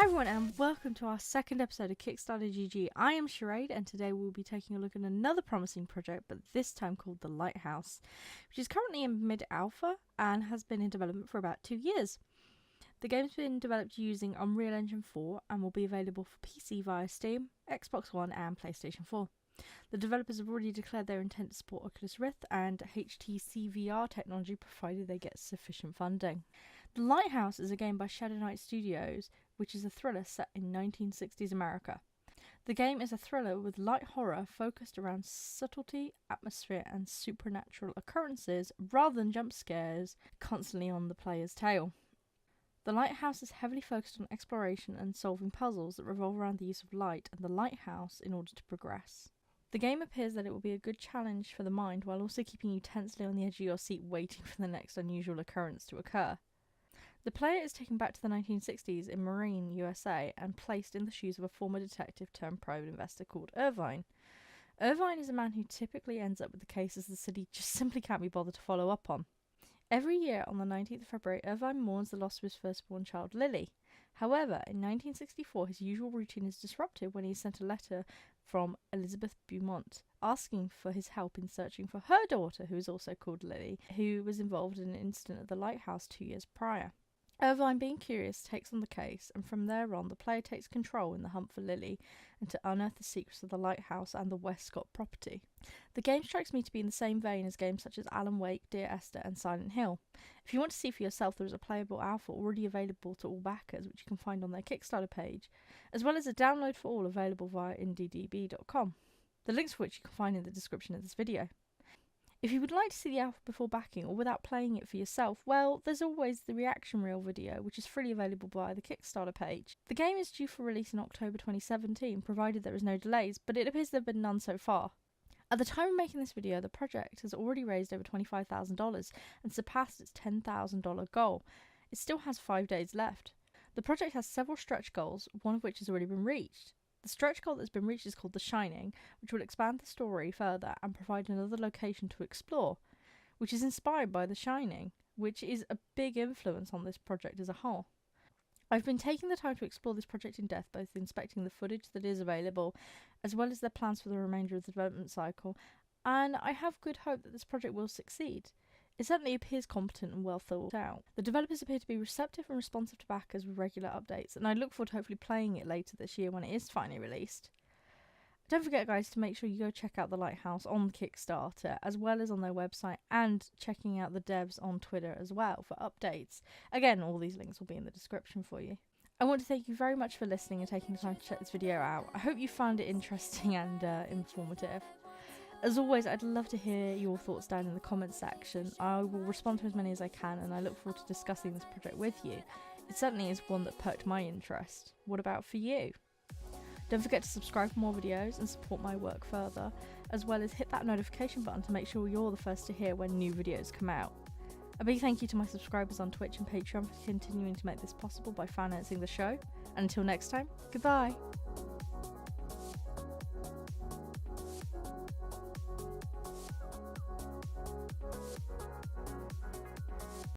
everyone and welcome to our second episode of Kickstarter GG. I am Charede and today we'll be taking a look at another promising project, but this time called the Lighthouse, which is currently in mid-alpha and has been in development for about 2 years. The game's been developed using Unreal Engine 4 and will be available for PC via Steam, Xbox One and PlayStation 4. The developers have already declared their intent to support Oculus Rift and HTC VR technology provided they get sufficient funding. The Lighthouse is a game by Shadow Knight Studios, which is a thriller set in 1960s America. The game is a thriller with light horror focused around subtlety, atmosphere and supernatural occurrences rather than jump scares constantly on the player's tail. The Lighthouse is heavily focused on exploration and solving puzzles that revolve around the use of light and the lighthouse in order to progress. The game appears that it will be a good challenge for the mind while also keeping you tensely on the edge of your seat waiting for the next unusual occurrence to occur. The player is taken back to the 1960s in Marine, USA and placed in the shoes of a former detective turned private investor called Irvine. Irvine is a man who typically ends up with the cases the city just simply can't be bothered to follow up on. Every year on the 19th of February, Irvine mourns the loss of his firstborn child, Lily. However, in 1964, his usual routine is disrupted when he is sent a letter from Elizabeth Beaumont asking for his help in searching for her daughter, who is also called Lily, who was involved in an incident at the Lighthouse 2 years prior. Irvine, being curious, takes on the case, and from there on, the player takes control in the hunt for Lily and to unearth the secrets of the Lighthouse and the Westcott property. The game strikes me to be in the same vein as games such as Alan Wake, Dear Esther and Silent Hill. If you want to see for yourself, there is a playable alpha already available to all backers, which you can find on their Kickstarter page, as well as a download for all available via indiedb.com, the links for which you can find in the description of this video. If you would like to see the alpha before backing or without playing it for yourself, well, there's always the reaction reel video, which is freely available via the Kickstarter page. The game is due for release in October 2017, provided there is no delays, but it appears there have been none so far. At the time of making this video, the project has already raised over $25,000 and surpassed its $10,000 goal. It still has 5 days left. The project has several stretch goals, one of which has already been reached. The stretch goal that's been reached is called The Shining, which will expand the story further and provide another location to explore, which is inspired by The Shining, which is a big influence on this project as a whole. I've been taking the time to explore this project in depth, both inspecting the footage that is available, as well as their plans for the remainder of the development cycle, and I have good hope that this project will succeed. It certainly appears competent and well thought out. The developers appear to be receptive and responsive to backers with regular updates, and I look forward to hopefully playing it later this year when it is finally released. Don't forget, guys, to make sure you go check out the Lighthouse on Kickstarter, as well as on their website, and checking out the devs on Twitter as well for updates. Again, all these links will be in the description for you. I want to thank you very much for listening and taking the time to check this video out. I hope you found it interesting and informative. As always, I'd love to hear your thoughts down in the comments section. I will respond to as many as I can, and I look forward to discussing this project with you. It certainly is one that perked my interest. What about for you? Don't forget to subscribe for more videos and support my work further, as well as hit that notification button to make sure you're the first to hear when new videos come out. A big thank you to my subscribers on Twitch and Patreon for continuing to make this possible by financing the show. And until next time, goodbye!